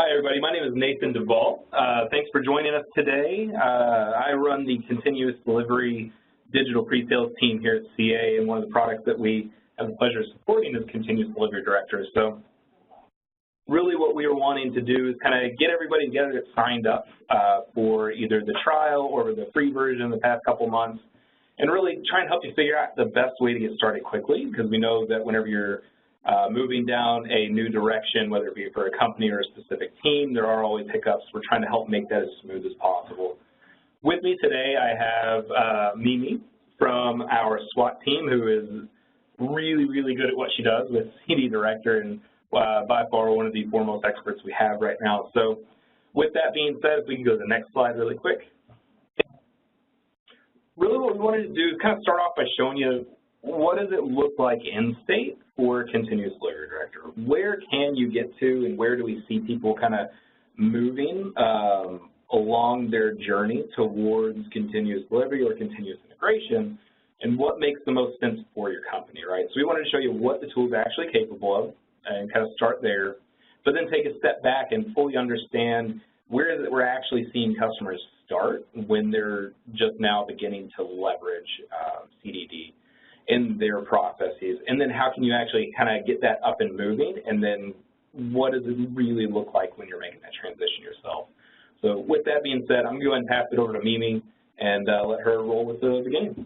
Hi, everybody. My name is Nathan Duvall. Thanks for joining us today. I run the continuous delivery digital pre-sales team here at CA, and one of the products that we have the pleasure of supporting is continuous delivery director. So really what we were wanting to do is kind of get everybody together that signed up for either the trial or the free version the past couple months, and really try and help you figure out the best way to get started quickly, because we know that whenever you're moving down a new direction, whether it be for a company or a specific team, there are always hiccups. We're trying to help make that as smooth as possible. With me today, I have Mimi from our SWAT team, who is really, really good at what she does with CD Director, and by far one of the foremost experts we have right now. So with that being said, if we can go to the next slide really quick. Really what we wanted to do is kind of start off by showing you what does it look like in state for continuous delivery director. Where can you get to, and where do we see people kind of moving along their journey towards continuous delivery or continuous integration, and what makes the most sense for your company, right? So we wanted to show you what the tool is actually capable of and kind of start there, but then take a step back and fully understand where is it we're actually seeing customers start when they're just now beginning to leverage CDD in their processes, and then how can you actually kind of get that up and moving, and then what does it really look like when you're making that transition yourself. So with that being said, I'm going to go ahead and pass it over to Mimi and let her roll with the game.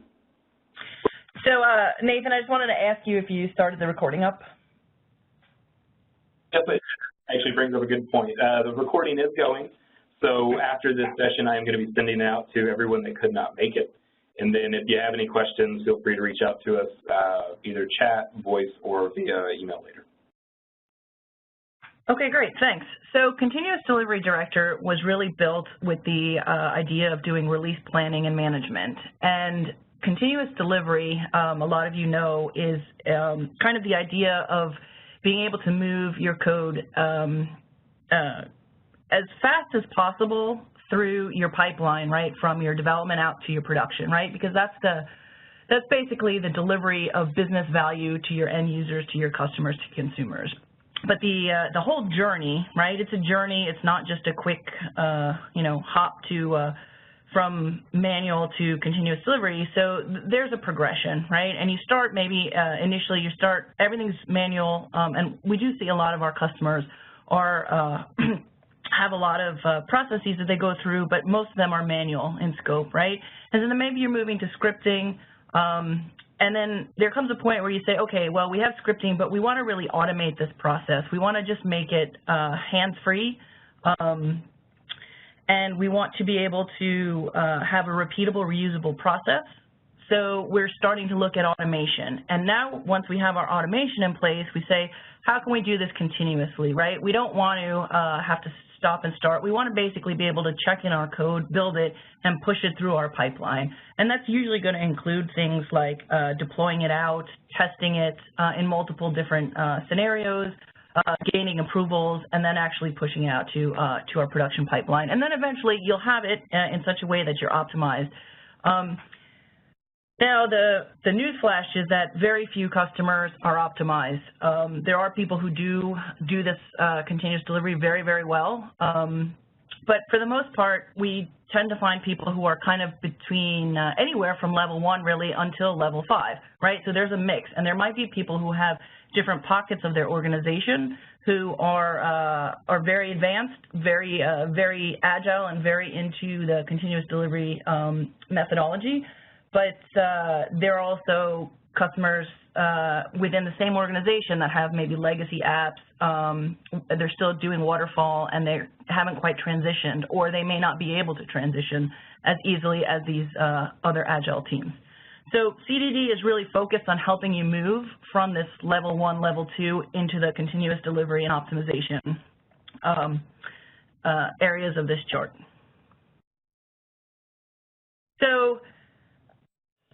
So Nathan, I just wanted to ask you if you started the recording up. Yep, it actually brings up a good point. The recording is going, so after this session I am going to be sending it out to everyone that could not make it. And then if you have any questions, feel free to reach out to us, either chat, voice, or via email later. Okay, great, thanks. So Continuous Delivery Director was really built with the idea of doing release planning and management. And continuous delivery, a lot of you know, is kind of the idea of being able to move your code as fast as possible through your pipeline, right, from your development out to your production, right? Because that's basically the delivery of business value to your end users, to your customers, to consumers. But the whole journey, right? It's a journey. It's not just a quick, hop to from manual to continuous delivery. So there's a progression, right? And you start maybe initially everything's manual, and we do see a lot of our customers are have a lot of processes that they go through, but most of them are manual in scope, right? And then maybe you're moving to scripting, and then there comes a point where you say, okay, well, we have scripting, but we want to really automate this process. We want to just make it hands-free, and we want to be able to have a repeatable, reusable process. So we're starting to look at automation. And now, once we have our automation in place, we say, how can we do this continuously, right? We don't want to have to stop and start. We want to basically be able to check in our code, build it, and push it through our pipeline. And that's usually going to include things like deploying it out, testing it in multiple different scenarios, gaining approvals, and then actually pushing it out to our production pipeline. And then eventually you'll have it in such a way that you're optimized. Now, the news flash is that very few customers are optimized. There are people who do this continuous delivery very, very well. But for the most part, we tend to find people who are kind of between anywhere from level 1 really until level 5, right? So there's a mix. And there might be people who have different pockets of their organization who are very advanced, very agile, and very into the continuous delivery methodology. But there are also customers within the same organization that have maybe legacy apps. They're still doing waterfall, and they haven't quite transitioned, or they may not be able to transition as easily as these other agile teams. So CDD is really focused on helping you move from this level 1, level 2 into the continuous delivery and optimization areas of this chart. So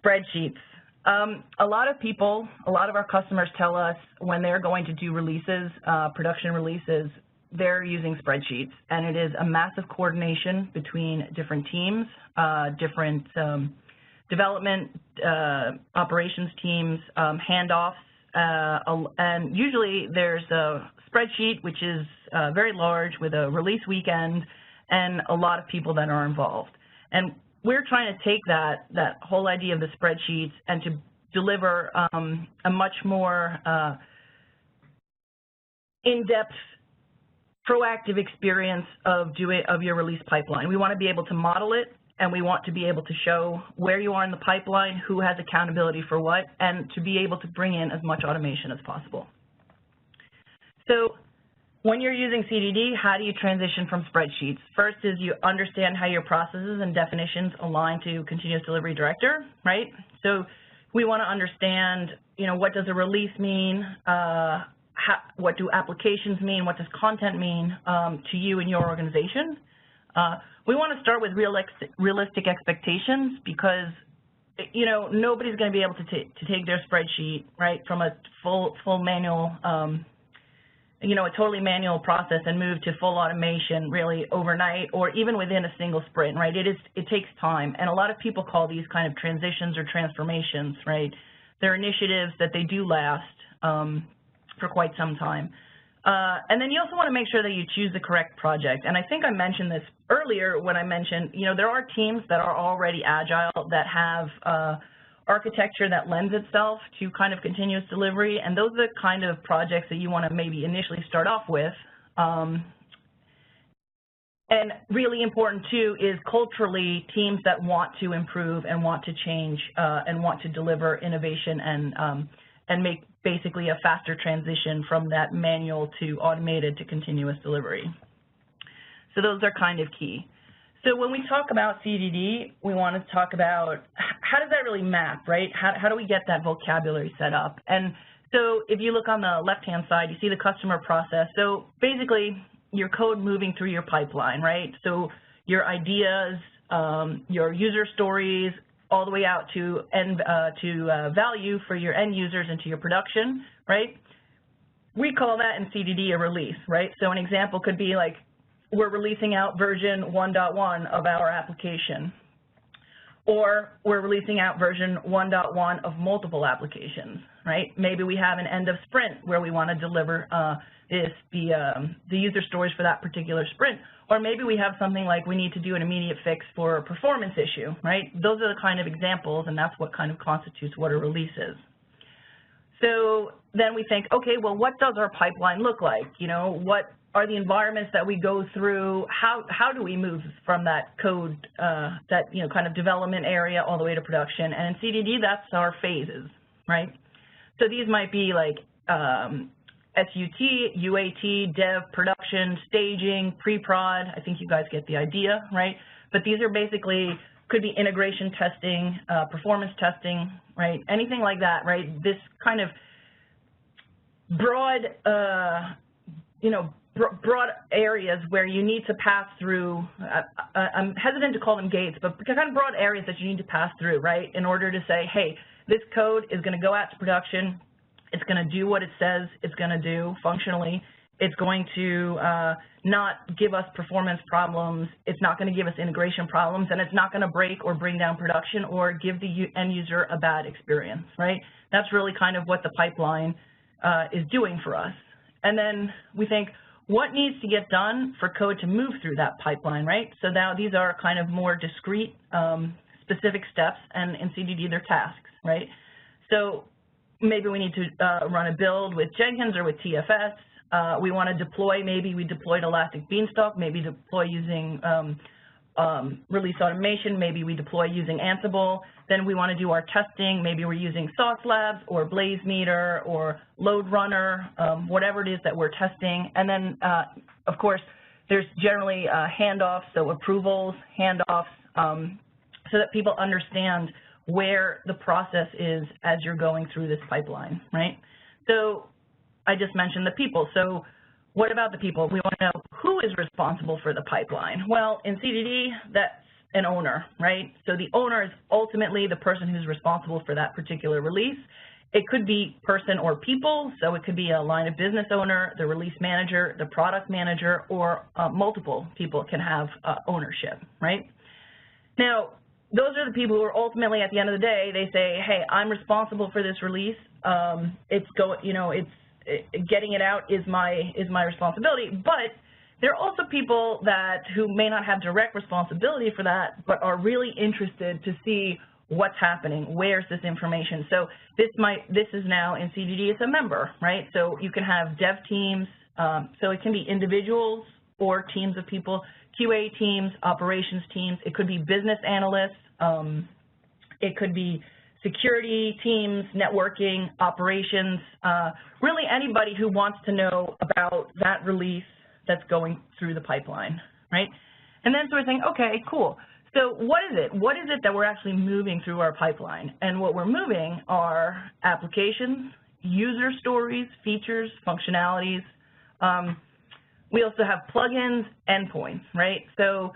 Spreadsheets. A lot of our customers tell us when they're going to do releases, production releases, they're using Spreadsheets, and it is a massive coordination between different teams, different development, operations teams, handoffs, and usually there's spreadsheet, which is very large with a release weekend and a lot of people that are involved. And we're trying to take that whole idea of the spreadsheets and to deliver a much more in-depth, proactive experience of your release pipeline. We want to be able to model it, and we want to be able to show where you are in the pipeline, who has accountability for what, and to be able to bring in as much automation as possible. So when you're using CDD, how do you transition from spreadsheets? First is you understand how your processes and definitions align to continuous delivery director, right? So we want to understand, what does a release mean? What do applications mean? What does content mean to you and your organization? We want to start with realistic expectations because, nobody's going to be able to take their spreadsheet, right, from a full manual, a totally manual process and move to full automation really overnight or even within a single sprint, right? It takes time, and a lot of people call these kind of transitions or transformations, right? They're initiatives that they do last for quite some time. And then you also want to make sure that you choose the correct project. And I think I mentioned this earlier when I mentioned, there are teams that are already agile that have architecture that lends itself to kind of continuous delivery, and those are the kind of projects that you want to maybe initially start off with. And really important, too, is culturally teams that want to improve and want to change and want to deliver innovation and make basically a faster transition from that manual to automated to continuous delivery. So those are kind of key. So when we talk about CDD, we want to talk about how does that really map, right? How do we get that vocabulary set up? And so if you look on the left-hand side, you see the customer process. So basically, your code moving through your pipeline, right? So your ideas, your user stories, all the way out to value for your end users into your production, right? We call that in CDD a release, right? So an example could be like, we're releasing out version 1.1 of our application, or we're releasing out version 1.1 of multiple applications, right? Maybe we have an end of sprint where we want to deliver the user stories for that particular sprint, or maybe we have something like we need to do an immediate fix for a performance issue, right? Those are the kind of examples, and that's what kind of constitutes what a release is. So then we think, okay, well, what does our pipeline look like? What are the environments that we go through? How do we move from that code, that kind of development area all the way to production? And in CDD, that's our phases, right? So these might be like SUT, UAT, dev, production, staging, pre-prod. I think you guys get the idea, right? But these are basically, could be integration testing, performance testing, right? Anything like that, right? This kind of broad, broad areas where you need to pass through, I'm hesitant to call them gates, but kind of broad areas that you need to pass through, right, in order to say, hey, this code is going to go out to production, it's going to do what it says it's going to do functionally, it's going to not give us performance problems, it's not going to give us integration problems, and it's not going to break or bring down production or give the end user a bad experience, right? That's really kind of what the pipeline is doing for us. And then we think, what needs to get done for code to move through that pipeline, right? So now these are kind of more discrete, specific steps, and in CDD they're tasks, right? So maybe we need to run a build with Jenkins or with TFS. We want to deploy, maybe we deployed Elastic Beanstalk, maybe deploy using release automation, maybe we deploy using Ansible. Then we want to do our testing, maybe we're using Sauce Labs or Blaze Meter or Load Runner, whatever it is that we're testing. And then, of course, there's generally handoffs, so approvals, handoffs, so that people understand where the process is as you're going through this pipeline, right? So I just mentioned the people. So what about the people? We want to know who is responsible for the pipeline. Well, in CDD, that's an owner, right? So the owner is ultimately the person who's responsible for that particular release. It could be person or people, so it could be a line of business owner, the release manager, the product manager, or multiple people can have ownership, right? Now, those are the people who are ultimately, at the end of the day, they say, hey, I'm responsible for this release. getting it out is my responsibility. But there are also people who may not have direct responsibility for that, but are really interested to see what's happening, where's this information. So this is now in CDD, it's a member, right? So you can have dev teams, so it can be individuals or teams of people, QA teams, operations teams, it could be business analysts, it could be security teams, networking, operations, really anybody who wants to know about that release that's going through the pipeline, right? And then so we're saying, okay, cool. So what is it? What is it that we're actually moving through our pipeline? And what we're moving are applications, user stories, features, functionalities. We also have plugins, endpoints, right? So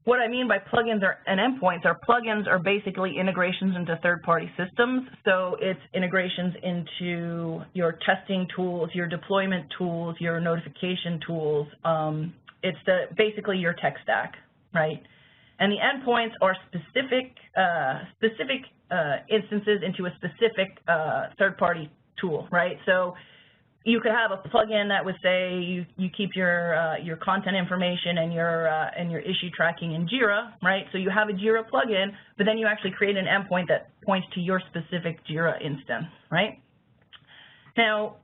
what I mean by plugins and endpoints are plugins are basically integrations into third-party systems. So it's integrations into your testing tools, your deployment tools, your notification tools. It's basically your tech stack, right? And the endpoints are specific instances into a specific third-party tool, right? So you could have a plugin that would say you keep your content information and your issue tracking in Jira, right? So you have a Jira plugin, but then you actually create an endpoint that points to your specific Jira instance, right? Now,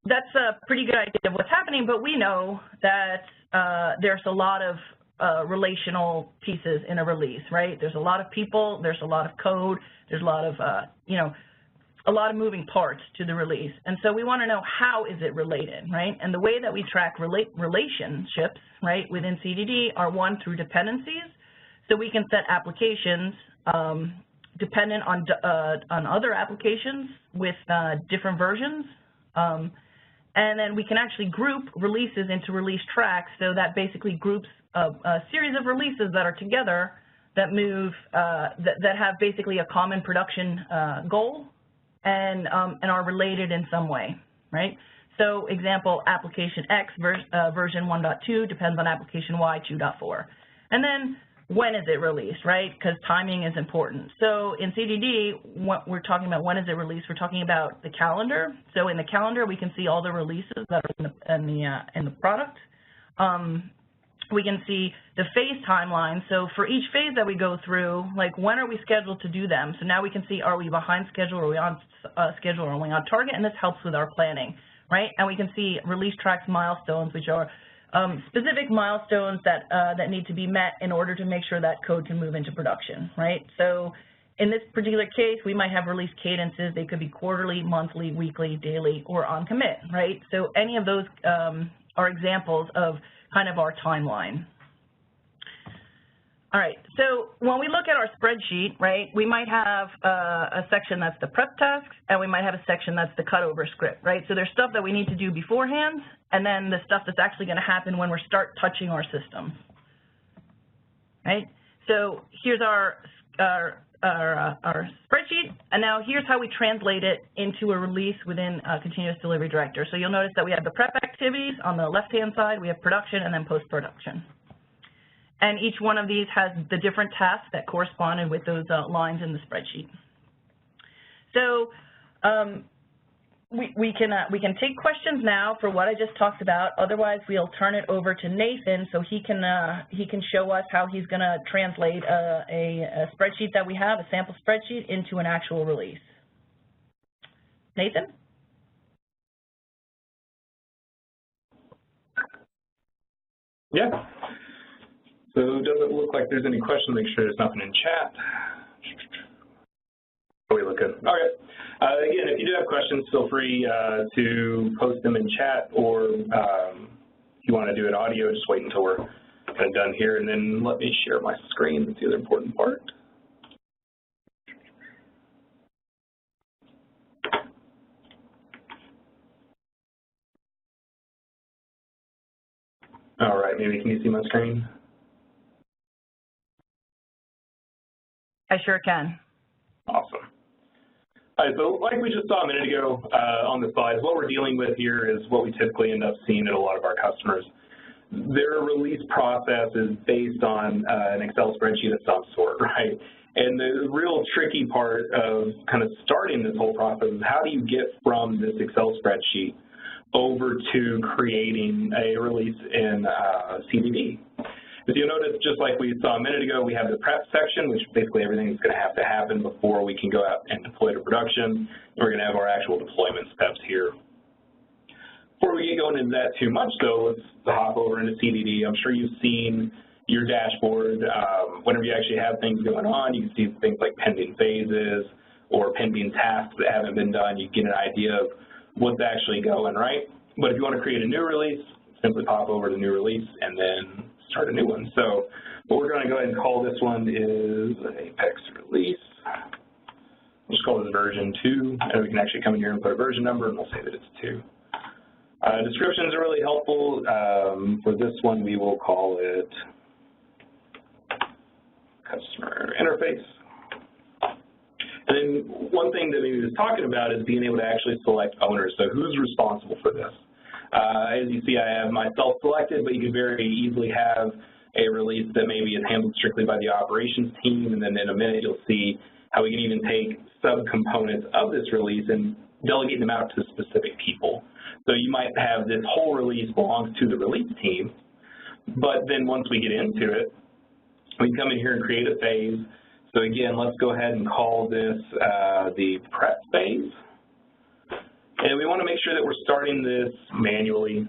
that's a pretty good idea of what's happening, but we know that there's a lot of relational pieces in a release, right? There's a lot of people, there's a lot of code, there's a lot of, a lot of moving parts to the release. And so we want to know how is it related, right? And the way that we track relationships, right, within CDD are one, through dependencies. So we can set applications dependent on other applications with different versions. And then we can actually group releases into release tracks, so that basically groups a series of releases that are together that move, that have basically a common production goal and are related in some way, right? So example, application X version 1.2 depends on application Y 2.4. And then when is it released, right? Because timing is important. So in CDD, what we're talking about, when is it released? We're talking about the calendar. So in the calendar, we can see all the releases that are in the product. We can see the phase timeline. So for each phase that we go through, like when are we scheduled to do them? So now we can see, are we behind schedule, are we on schedule, or are we on target? And this helps with our planning, right? And we can see release tracks milestones, which are specific milestones that need to be met in order to make sure that code can move into production, right? So in this particular case, we might have release cadences. They could be quarterly, monthly, weekly, daily, or on commit, right? So any of those are examples of kind of our timeline. All right, so when we look at our spreadsheet, right, we might have a section that's the prep tasks, and we might have a section that's the cutover script, right? So there's stuff that we need to do beforehand, and then the stuff that's actually going to happen when we start touching our system, right? So here's our spreadsheet, and now here's how we translate it into a release within a continuous delivery director. So you'll notice that we have the prep activities on the left-hand side, we have production, and then post-production. And each one of these has the different tasks that corresponded with those lines in the spreadsheet. So we can take questions now for what I just talked about. Otherwise, we'll turn it over to Nathan so he can show us how he's going to translate a spreadsheet that we have, a sample spreadsheet, into an actual release. Nathan? Yeah. So it doesn't look like there's any questions. Make sure there's nothing in chat. Are we looking? All right. Again, if you do have questions, feel free to post them in chat, or if you want to do it audio, just wait until we're kind of done here, and then let me share my screen. That's the other important part. All right, maybe can you see my screen? I sure can. Awesome. All right, so like we just saw a minute ago on the slides, what we're dealing with here is what we typically end up seeing at a lot of our customers. Their release process is based on an Excel spreadsheet of some sort, right? And the real tricky part of kind of starting this whole process is how do you get from this Excel spreadsheet over to creating a release in CDD. As you'll notice, just like we saw a minute ago, we have the prep section, which basically everything is going to have to happen before we can go out and deploy to production. And we're going to have our actual deployment steps here. Before we get going into that too much, though, let's hop over into CDD. I'm sure you've seen your dashboard. Whenever you actually have things going on, you can see things like pending phases or pending tasks that haven't been done. You get an idea of what's actually going, right? But if you want to create a new release, simply pop over to new release and then start a new one. So what we're going to go ahead and call this one is Apex release. We'll just call this version 2, and we can actually come in here and put a version number, and we'll say that it's 2. Descriptions are really helpful. For this one, we will call it customer interface. And then one thing that we was talking about is being able to actually select owners. So who's responsible for this? As you see, I have myself selected, but you can very easily have a release that maybe is handled strictly by the operations team, and then in a minute you'll see how we can even take subcomponents of this release and delegate them out to specific people. So you might have this whole release belongs to the release team, but then once we get into it, we can come in here and create a phase. So again, let's go ahead and call this the prep phase. And we want to make sure that we're starting this manually.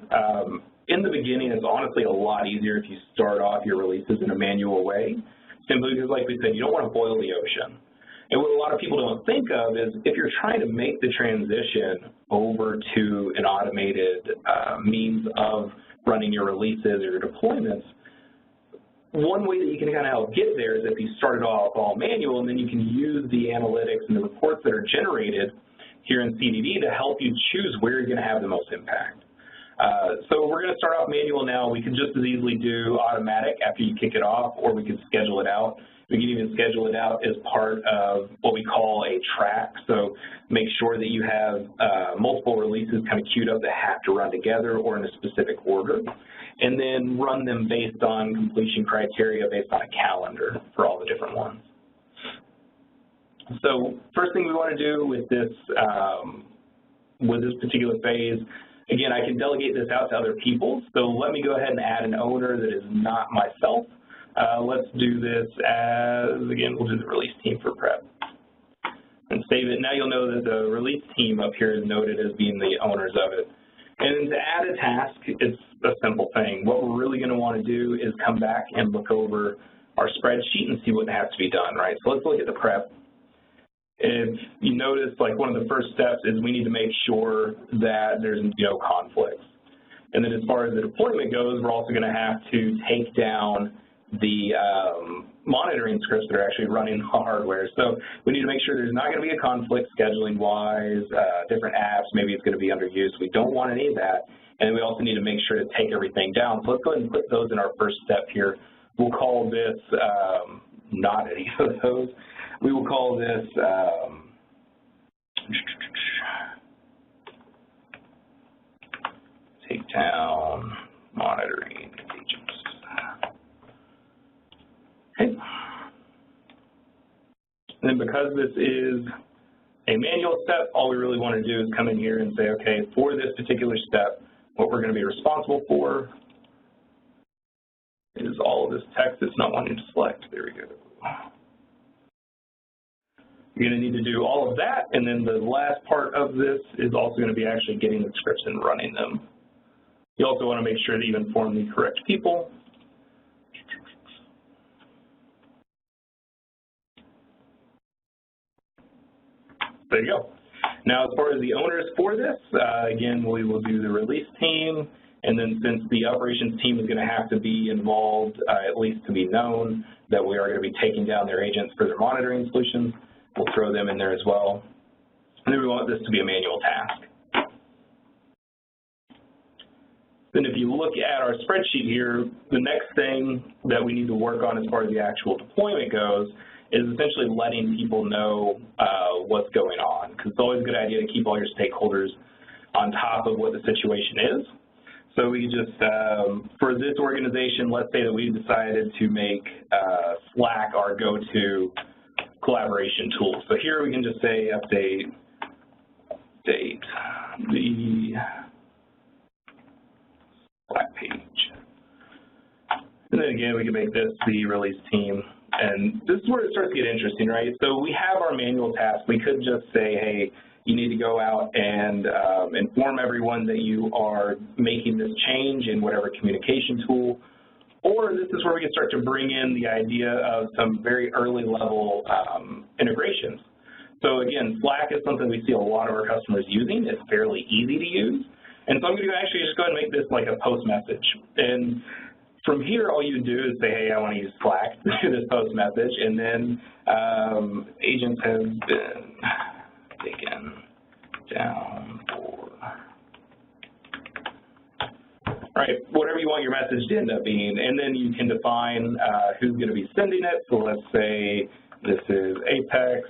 In the beginning, it's honestly a lot easier if you start off your releases in a manual way, simply because, like we said, you don't want to boil the ocean. And what a lot of people don't think of is if you're trying to make the transition over to an automated means of running your releases or your deployments, one way that you can kind of help get there is if you start it off all manual, and then you can use the analytics and the reports that are generated here in CDD to help you choose where you're going to have the most impact. So we're going to start off manual now. We can just as easily do automatic after you kick it off, or we could schedule it out. We can even schedule it out as part of what we call a track. So make sure that you have multiple releases kind of queued up that have to run together or in a specific order, and then run them based on completion criteria based on a calendar for all the different ones. So first thing we want to do with this particular phase, again, I can delegate this out to other people. So let me go ahead and add an owner that is not myself. Let's do this as, again, we'll do the release team for prep. And save it. Now you'll know that the release team up here is noted as being the owners of it. And to add a task, it's a simple thing. What we're really going to want to do is come back and look over our spreadsheet and see what has to be done, right? So let's look at the prep. If you notice, like one of the first steps is we need to make sure that there's no conflicts. And then as far as the deployment goes, we're also going to have to take down the monitoring scripts that are actually running hardware. So we need to make sure there's not going to be a conflict scheduling-wise, different apps, maybe it's going to be underused. We don't want any of that. And then we also need to make sure to take everything down. So let's go ahead and put those in our first step here. We'll call this not any of those. We will call this take down monitoring agents. Okay. And then because this is a manual step, all we really want to do is come in here and say, okay, for this particular step, what we're going to be responsible for is all of this text that's not wanting to select. There we go. You're going to need to do all of that, and then the last part of this is also going to be actually getting the scripts and running them. You also want to make sure that you inform the correct people. There you go. Now, as far as the owners for this, again, we will do the release team, and then since the operations team is going to have to be involved, at least to be known that we are going to be taking down their agents for their monitoring solutions, we'll throw them in there as well. And then we want this to be a manual task. Then if you look at our spreadsheet here, the next thing that we need to work on as far as the actual deployment goes is essentially letting people know what's going on, because it's always a good idea to keep all your stakeholders on top of what the situation is. So we just, for this organization, let's say that we decided to make Slack our go-to collaboration tool. So here we can just say update the Slack page. And then again, we can make this the release team. And this is where it starts to get interesting, right? So we have our manual tasks. We could just say, hey, you need to go out and inform everyone that you are making this change in whatever communication tool. Or this is where we can start to bring in the idea of some very early level integrations. So again, Slack is something we see a lot of our customers using. It's fairly easy to use. And so I'm going to actually just go ahead and make this like a post message. And from here, all you do is say, hey, I want to use Slack to do this post message. And then agents have been taken down for, right, whatever you want your message to end up being. And then you can define who's going to be sending it. So let's say this is Apex.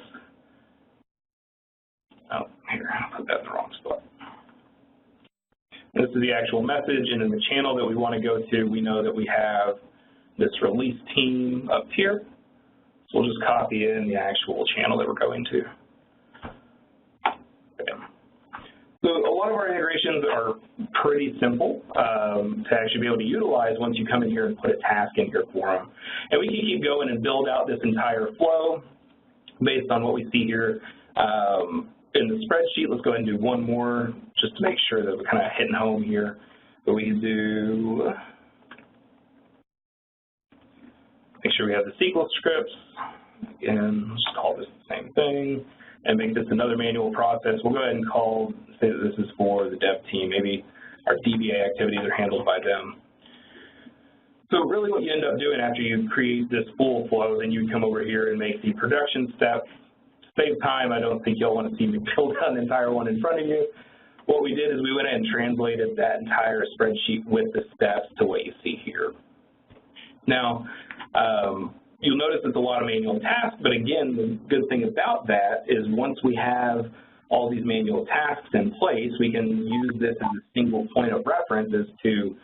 Oh, here, I put that in the wrong spot. This is the actual message, and in the channel that we want to go to, we know that we have this release team up here. So we'll just copy in the actual channel that we're going to. Okay. So a lot of our integrations are pretty simple to actually be able to utilize once you come in here and put a task in here for them. And we can keep going and build out this entire flow based on what we see here. In the spreadsheet, let's go ahead and do one more just to make sure that we're kind of hitting home here. But we can do, make sure we have the SQL scripts. Again, let's call this the same thing and make this another manual process. We'll go ahead and say that this is for the dev team. Maybe our DBA activities are handled by them. So really what you end up doing after you create this full flow, then you come over here and make the production step. Save time, I don't think you'll want to see me build out an entire one in front of you. What we did is we went ahead and translated that entire spreadsheet with the steps to what you see here. Now, you'll notice it's a lot of manual tasks, but again, the good thing about that is once we have all these manual tasks in place, we can use this as a single point of reference as to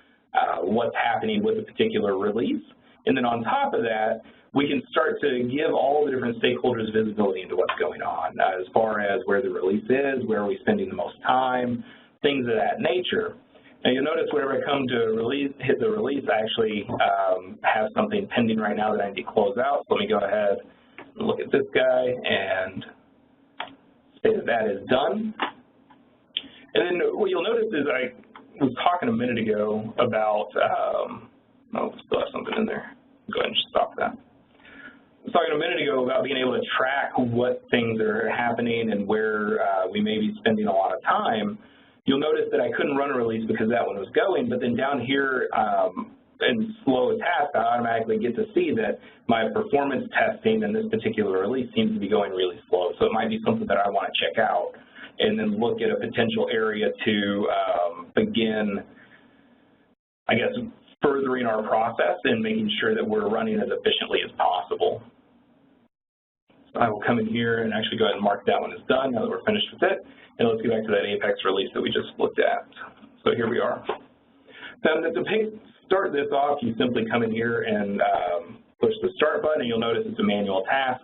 what's happening with a particular release. And then on top of that, we can start to give all the different stakeholders visibility into what's going on, as far as where the release is, where are we spending the most time, things of that nature. Now you'll notice whenever I come to release, hit the release, I actually have something pending right now that I need to close out. So let me go ahead and look at this guy and say that that is done. And then what you'll notice is I was talking a minute ago about, oh, still have something in there. Go ahead and just stop that. I was talking a minute ago about being able to track what things are happening and where we may be spending a lot of time. You'll notice that I couldn't run a release because that one was going, but then down here in slow a task, I automatically get to see that my performance testing in this particular release seems to be going really slow. So it might be something that I want to check out and then look at a potential area to begin, I guess, furthering our process and making sure that we're running as efficiently as possible. So I will come in here and actually go ahead and mark that one as done now that we're finished with it. And let's get back to that Apex release that we just looked at. So here we are. Then to start this off, you simply come in here and push the start button, and you'll notice it's a manual task.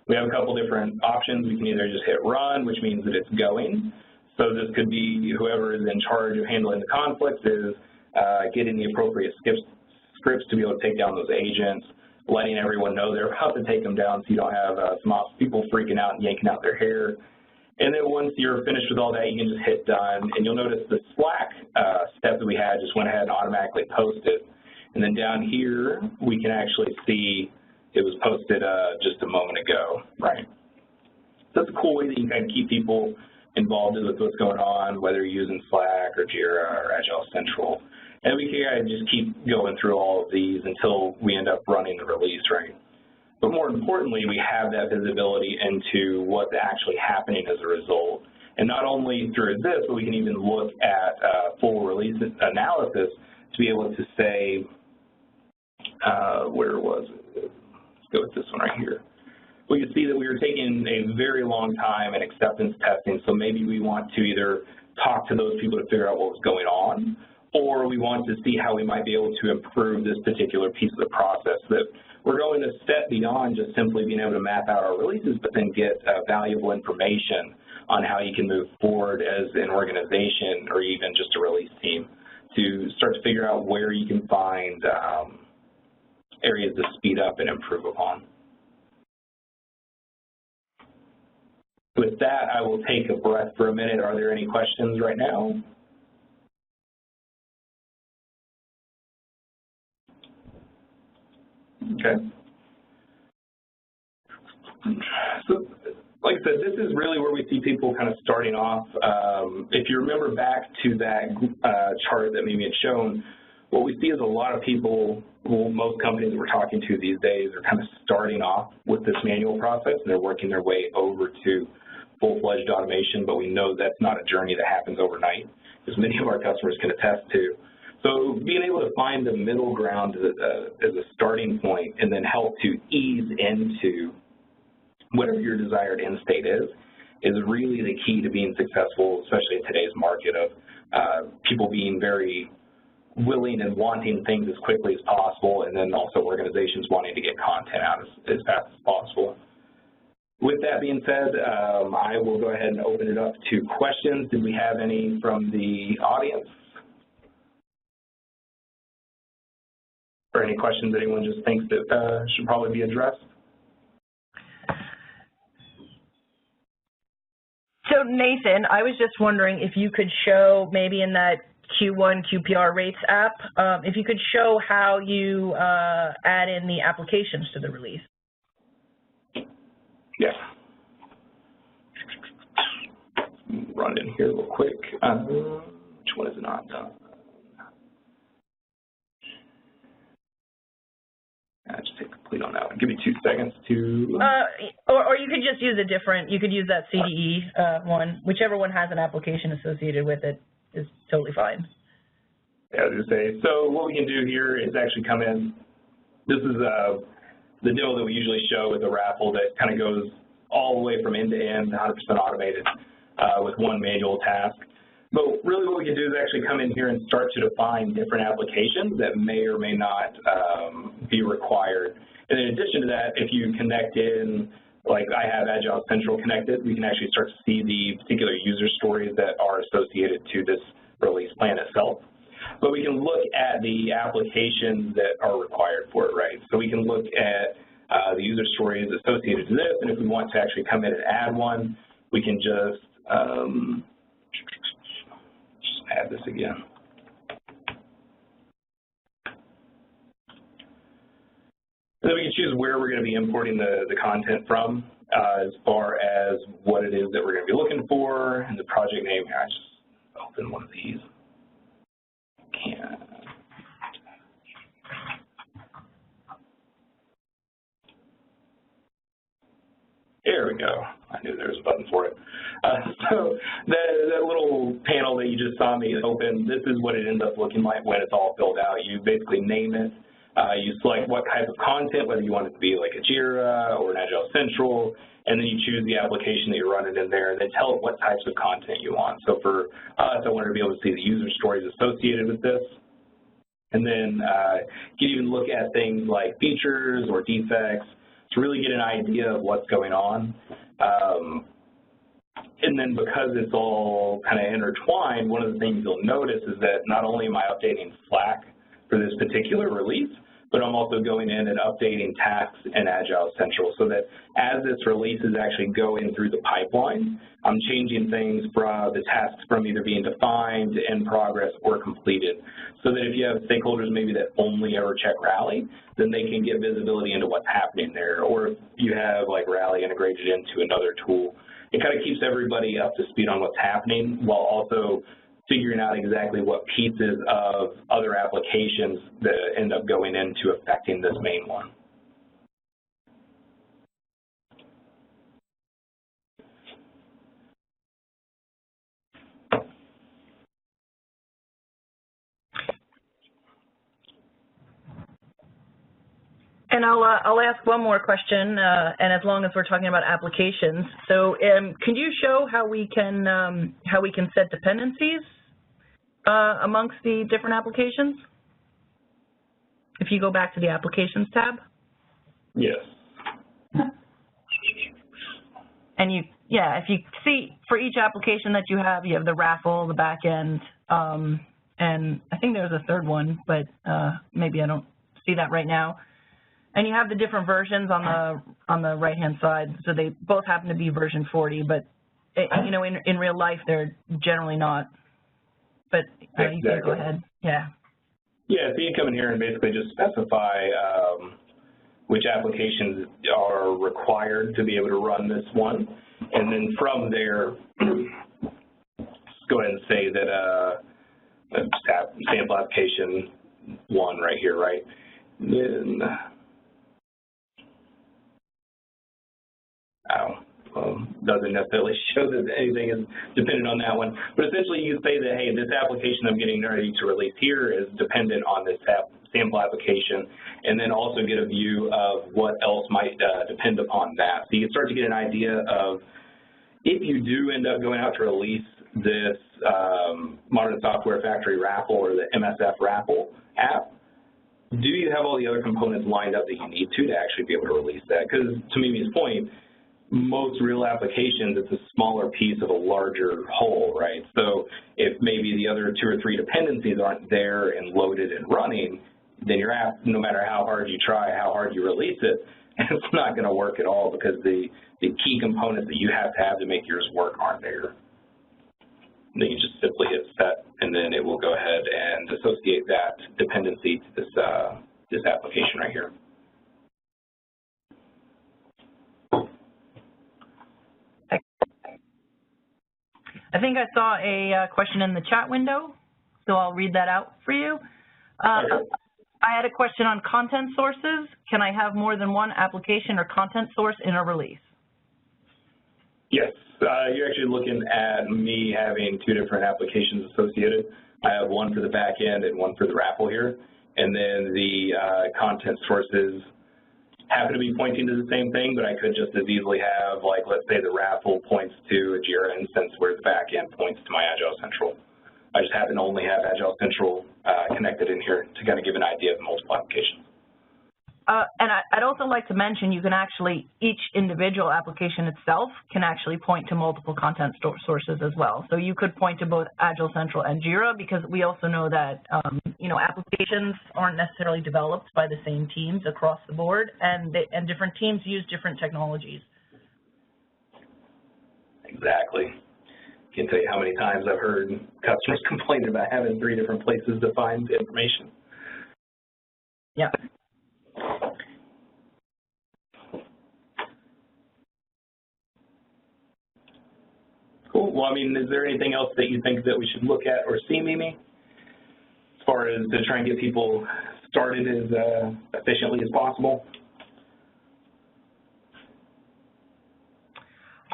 We have a couple different options. We can either just hit run, which means that it's going. So this could be whoever is in charge of handling the conflicts is getting the appropriate scripts to be able to take down those agents, letting everyone know they're about to take them down so you don't have some people freaking out and yanking out their hair. And then once you're finished with all that, you can just hit done. And you'll notice the Slack step that we had just went ahead and automatically posted. And then down here, we can actually see it was posted just a moment ago, right? So that's a cool way that you can kind of keep people involved with what's going on, whether you're using Slack or Jira or Agile Central. And we can kind of just keep going through all of these until we end up running the release, right? But more importantly, we have that visibility into what's actually happening as a result. And not only through this, but we can even look at full release analysis to be able to say, where was it? Let's go with this one right here. We can see that we were taking a very long time in acceptance testing, so maybe we want to either talk to those people to figure out what was going on, or we want to see how we might be able to improve this particular piece of the process that we're going a step beyond just simply being able to map out our releases, but then get valuable information on how you can move forward as an organization or even just a release team to start to figure out where you can find areas to speed up and improve upon. With that, I will take a breath for a minute. Are there any questions right now? Okay. So, like I said, this is really where we see people kind of starting off. If you remember back to that chart that Mimi had shown, what we see is a lot of people, well, most companies that we're talking to these days are kind of starting off with this manual process, and they're working their way over to full-fledged automation, but we know that's not a journey that happens overnight, as many of our customers can attest to. So being able to find the middle ground as a starting point and then help to ease into whatever your desired end state is really the key to being successful, especially in today's market of people being very willing and wanting things as quickly as possible, and then also organizations wanting to get content out as fast as possible. With that being said, I will go ahead and open it up to questions. Did we have any from the audience? Or any questions that anyone just thinks that should probably be addressed? So Nathan, I was just wondering if you could show maybe in that Q1 QPR rates app, if you could show how you add in the applications to the release. Yeah. Run in here real quick. Which one is not done? Just hit complete on that one. Give me 2 seconds to. Or you could just use a different. You could use that CDE one. Whichever one has an application associated with it is totally fine. Yeah, I was going to say. So what we can do here is actually come in. This is the deal that we usually show with a raffle that kind of goes all the way from end to end, 100% automated with one manual task. But really what we can do is actually come in here and start to define different applications that may or may not be required. And in addition to that, if you connect in, like I have Agile Central connected, we can actually start to see the particular user stories that are associated to this release plan itself. But we can look at the applications that are required for it, right? So we can look at the user stories associated to this, and if we want to actually come in and add one, we can just add this again. And then we can choose where we're going to be importing the content from as far as what it is that we're going to be looking for, and the project name. I just open one of these. Can't. There we go. I knew there was a button for it. So that little panel that you just saw me open, this is what it ends up looking like when it's all filled out. You basically name it. You select what type of content, whether you want it to be like a JIRA or an Agile Central, and then you choose the application that you're running in there, and then tell it what types of content you want. So for us, I wanted to be able to see the user stories associated with this. And then you can even look at things like features or defects to really get an idea of what's going on. And then because it's all kind of intertwined, one of the things you'll notice is that not only am I updating Slack for this particular release, but I'm also going in and updating tasks in Agile Central so that as this release is actually going through the pipeline, I'm changing things from the tasks from either being defined to in progress or completed. So that if you have stakeholders maybe that only ever check Rally, then they can get visibility into what's happening there. Or if you have like Rally integrated into another tool, it kind of keeps everybody up to speed on what's happening while also figuring out exactly what pieces of other applications that end up going into affecting this main one. And I'll ask one more question, and as long as we're talking about applications, so can you show how we can set dependencies amongst the different applications? If you go back to the Applications tab. Yes. And if you see for each application that you have the raffle, the back end, and I think there's a third one, but maybe I don't see that right now. And you have the different versions on the right-hand side, so they both happen to be version 40, but in real life they're generally not. But exactly. You can go ahead. Yeah. Yeah, so you come in here and basically just specify which applications are required to be able to run this one, and then from there, go ahead and say that sample application 1 right here, right? Then, doesn't necessarily show that anything is dependent on that one, but essentially you say that, hey, this application I'm getting ready to release here is dependent on this sample application, and then also get a view of what else might depend upon that. So you can start to get an idea of, if you do end up going out to release this Modern Software Factory raffle or the MSF raffle app, do you have all the other components lined up that you need to actually be able to release that? Because to Mimi's point, most real applications, it's a smaller piece of a larger whole, right? So if maybe the other 2 or 3 dependencies aren't there and loaded and running, then your app, no matter how hard you try, how hard you release it, it's not going to work at all because the key components that you have to make yours work aren't there. And then you just simply hit set, and then it will go ahead and associate that dependency to this application right here. I think I saw a question in the chat window, so I'll read that out for you. I had a question on content sources. Can I have more than one application or content source in a release? Yes, you're actually looking at me having 2 different applications associated. I have one for the back end and one for the raffle here, and then the content sources happen to be pointing to the same thing, but I could just as easily have, like, let's say the raffle points to a JIRA instance where the back end points to my Agile Central. I just happen to only have Agile Central connected in here to kind of give an idea of multiple applications. And I'd also like to mention you can actually, each individual application itself can actually point to multiple content sources as well. So you could point to both Agile Central and JIRA, because we also know that, applications aren't necessarily developed by the same teams across the board, and different teams use different technologies. Exactly. I can't tell you how many times I've heard customers complaining about having 3 different places to find information. Yeah. Cool. Well, I mean, is there anything else that you think that we should look at or see, Mimi, as far as to try and get people started as efficiently as possible?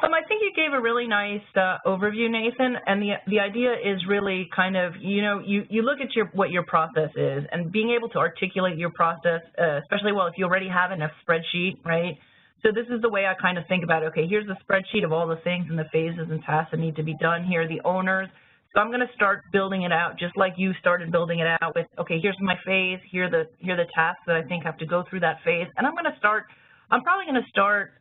I think you gave a really nice overview, Nathan, and the idea is really kind of, you look at what your process is, and being able to articulate your process, especially, well, if you already have enough spreadsheet, right? So this is the way I kind of think about it. Okay, here's the spreadsheet of all the things and the phases and tasks that need to be done. Here are the owners. So I'm going to start building it out just like you started building it out with, okay, here's my phase, here are the tasks that I think have to go through that phase, and I'm probably going to start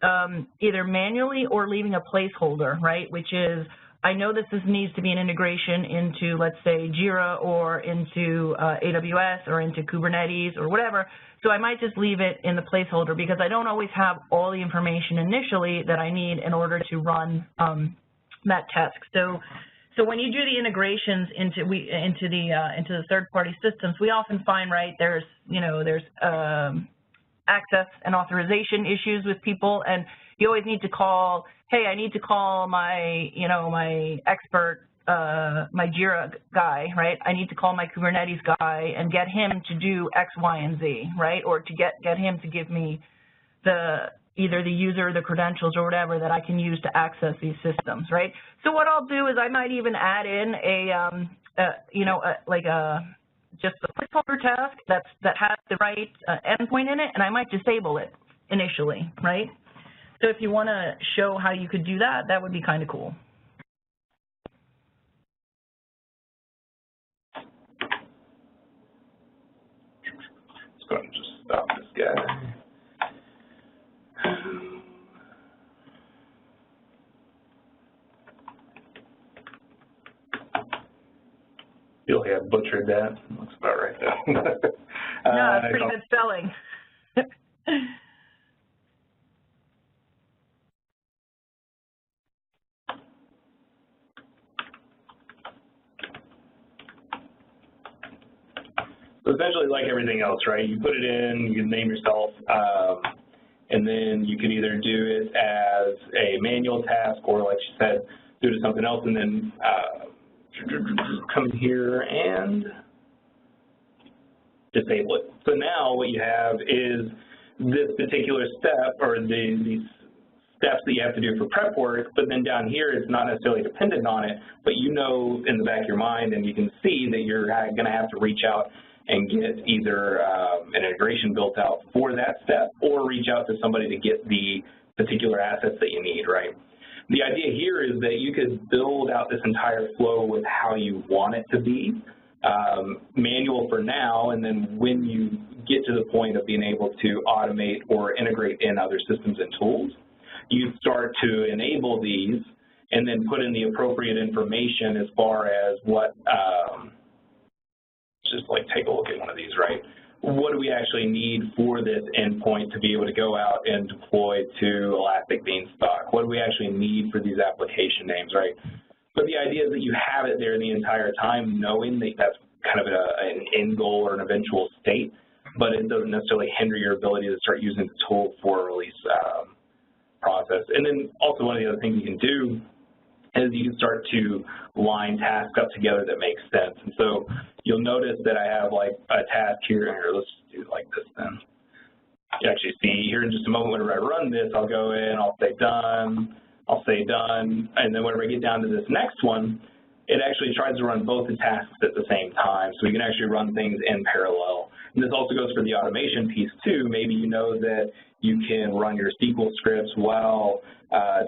either manually or leaving a placeholder, right, which is, I know this needs to be an integration into, let's say, JIRA or into AWS or into Kubernetes or whatever, so I might just leave it in the placeholder because I don't always have all the information initially that I need in order to run that task. So when you do the integrations into the third-party systems, we often find, right, there's access and authorization issues with people, and you always need to call, hey, I need to call my, my expert, my JIRA guy, right? I need to call my Kubernetes guy and get him to do X, Y, and Z, right? Or to get him to give me either the user, the credentials, or whatever that I can use to access these systems, right? So what I'll do is I might even add in just a placeholder task that has the right endpoint in it, and I might disable it initially, right? So if you want to show how you could do that, that would be kind of cool. Let's go ahead and just stop this guy. butchered that. Looks about right, though. No, it's pretty good spelling. So essentially like everything else, right? You put it in, you can name yourself, and then you can either do it as a manual task or, like you said, do it as something else, and then come here and disable it. So now what you have is this particular step, or these steps that you have to do for prep work, but then down here it's not necessarily dependent on it, but you know in the back of your mind, and you can see that you're going to have to reach out and get either an integration built out for that step, or reach out to somebody to get the particular assets that you need, right? The idea here is that you could build out this entire flow with how you want it to be, manual for now, and then when you get to the point of being able to automate or integrate in other systems and tools, you start to enable these and then put in the appropriate information as far as what, just like take a look at one of these, right? What do we actually need for this endpoint to be able to go out and deploy to Elastic Beanstalk? What do we actually need for these application names, right? But the idea is that you have it there the entire time, knowing that that's kind of an end goal or an eventual state, but it doesn't necessarily hinder your ability to start using the tool for a release process. And then also one of the other things you can do is you can start to line tasks up together that make sense. And so you'll notice that I have like a task here. Let's do it like this then. You actually see here in just a moment whenever I run this, I'll go in, I'll say done, and then whenever I get down to this next one, it actually tries to run both the tasks at the same time, so we can actually run things in parallel. And this also goes for the automation piece too. Maybe you know that you can run your SQL scripts while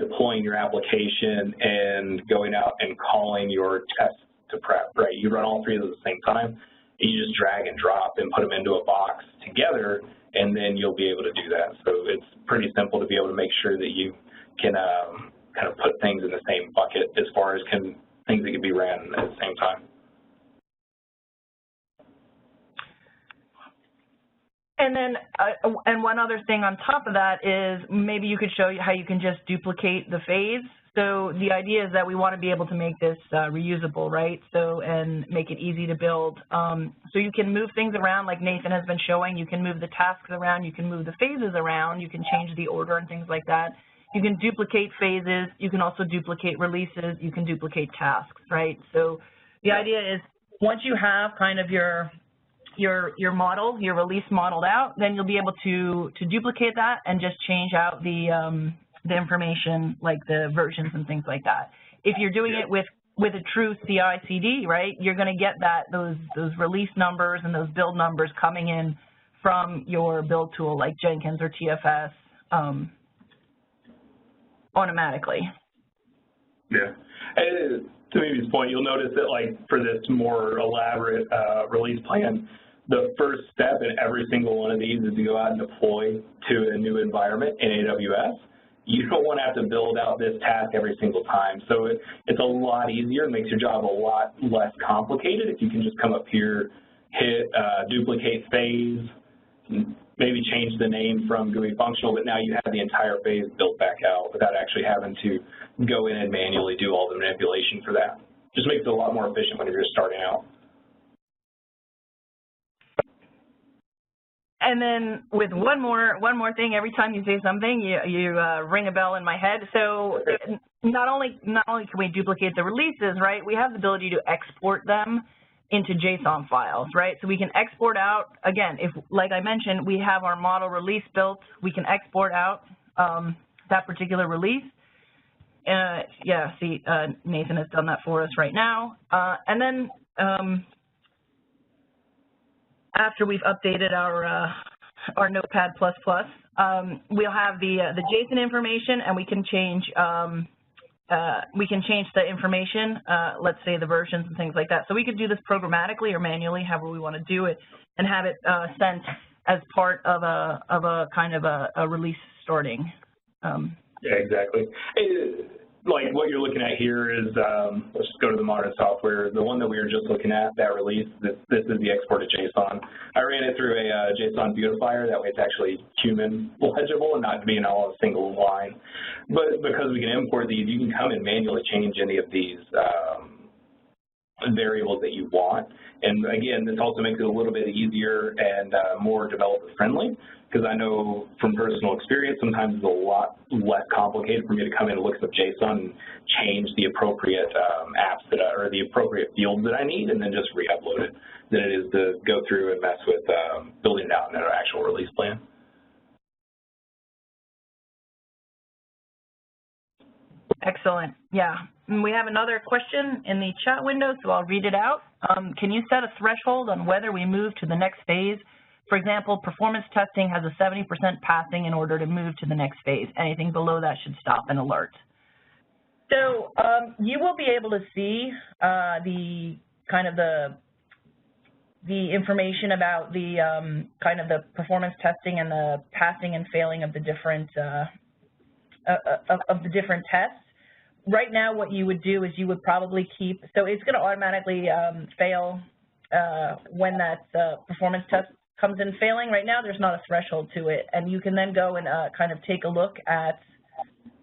deploying your application and going out and calling your tests to prep, right? You run all three of those at the same time, and you just drag and drop and put them into a box together, and then you'll be able to do that. So it's pretty simple to be able to make sure that you can kind of put things in the same bucket as far as things that can be ran at the same time. And then, and one other thing on top of that is maybe you could show you how you can just duplicate the phase. So the idea is that we want to be able to make this reusable, right? So, and make it easy to build. So you can move things around like Nathan has been showing. You can move the tasks around. You can move the phases around. You can change the order and things like that. You can duplicate phases. You can also duplicate releases. You can duplicate tasks, right? So the idea is once you have kind of your model, your release modeled out, then you'll be able to duplicate that and just change out the information, like the versions and things like that. If you're doing it with a true CI/CD, right, you're going to get those release numbers and those build numbers coming in from your build tool like Jenkins or TFS automatically. Yeah. And to Amy's point, you'll notice that like for this more elaborate release plan, the first step in every single one of these is to go out and deploy to a new environment in AWS. You don't want to have to build out this task every single time. So it's a lot easier. It makes your job a lot less complicated if you can just come up here, hit duplicate phase, maybe change the name from GUI functional, but now you have the entire phase built back out without actually having to go in and manually do all the manipulation for that. Just makes it a lot more efficient when you're just starting out. And then with one more thing, every time you say something, you ring a bell in my head. So not only can we duplicate the releases, right? We have the ability to export them into JSON files, right? So we can export out, again, if, like I mentioned, we have our model release built, we can export out that particular release. Yeah, see, Nathan has done that for us right now. And then after we've updated our Notepad++, we'll have the JSON information, and we can change the information, let's say the versions and things like that. So we could do this programmatically or manually, however we want to do it, and have it sent as part of a kind of a release starting. Yeah, exactly. like what you're looking at here is, let's just go to the modern software. The one that we were just looking at, that release, this is the export to JSON. I ran it through a JSON beautifier. That way it's actually human legible and not being all a single line. But because we can import these, you can come and manually change any of these variables that you want. And again, this also makes it a little bit easier and more developer friendly, because I know from personal experience, sometimes it's a lot less complicated for me to come in and look up JSON and change the appropriate apps that or the appropriate fields that I need, and then just re-upload it, than it is to go through and mess with building it out in an actual release plan. Excellent. Yeah. And we have another question in the chat window, so I'll read it out. Can you set a threshold on whether we move to the next phase? For example, performance testing has a 70% passing in order to move to the next phase. Anything below that should stop an alert. So you will be able to see the information about the kind of the performance testing and the passing and failing of the different tests. Right now, what you would do is you would probably keep, so it's going to automatically fail when that performance test comes in failing. Right now, there's not a threshold to it, and you can then go and kind of take a look at,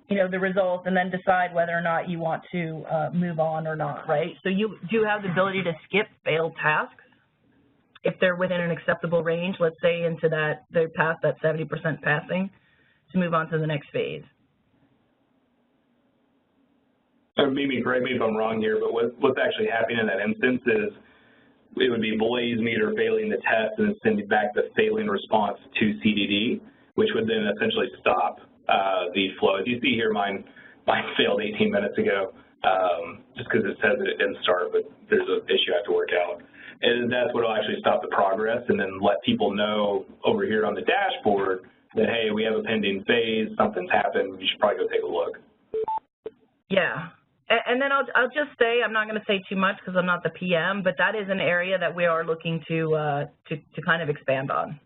the results and then decide whether or not you want to move on or not, right? So you do have the ability to skip failed tasks if they're within an acceptable range, let's say into that, they're past that 70% passing, to move on to the next phase. Mimi, correct me if I'm wrong here, but what's actually happening in that instance is it would be blaze meter failing the test and then sending back the failing response to CDD, which would then essentially stop the flow. As you see here, mine failed 18 minutes ago, just because it says that it didn't start, but there's an issue I have to work out. And that's what will actually stop the progress and then let people know over here on the dashboard that, hey, we have a pending phase, something's happened, you should probably go take a look. Yeah. And then I'll just say, I'm not going to say too much because I'm not the PM, but that is an area that we are looking to kind of expand on.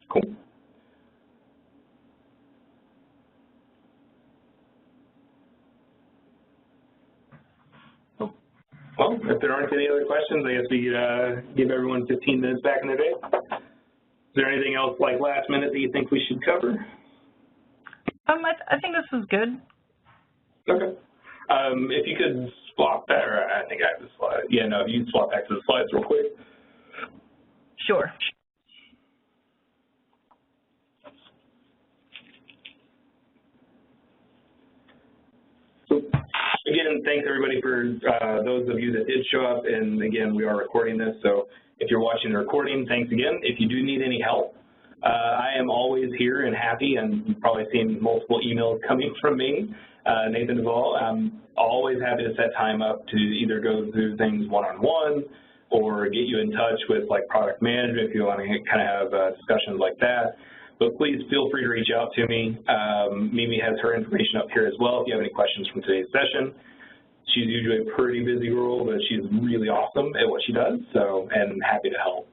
Cool. Well, if there aren't any other questions, I guess we give everyone 15 minutes back in the day. Is there anything else like last minute that you think we should cover? I think this was good. Okay. If you could swap that, or I think I have the slide. Yeah, no, if you could swap back to the slides real quick. Sure. So, again, thanks everybody for those of you that did show up. And again, we are recording this, so if you're watching the recording, thanks again. If you do need any help, I am always here and happy, and you've probably seen multiple emails coming from me, Nathan Duvall. I'm always happy to set time up to either go through things one-on-one or get you in touch with like product management if you want to kind of have discussions like that. But please feel free to reach out to me. Mimi has her information up here as well if you have any questions from today's session. She's usually a pretty busy girl, but she's really awesome at what she does, so, and happy to help.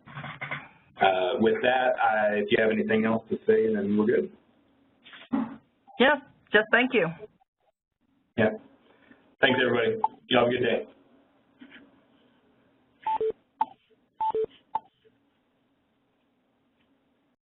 With that, if you have anything else to say, then we're good. Yeah, just thank you. Yeah. Thanks, everybody. You have a good day.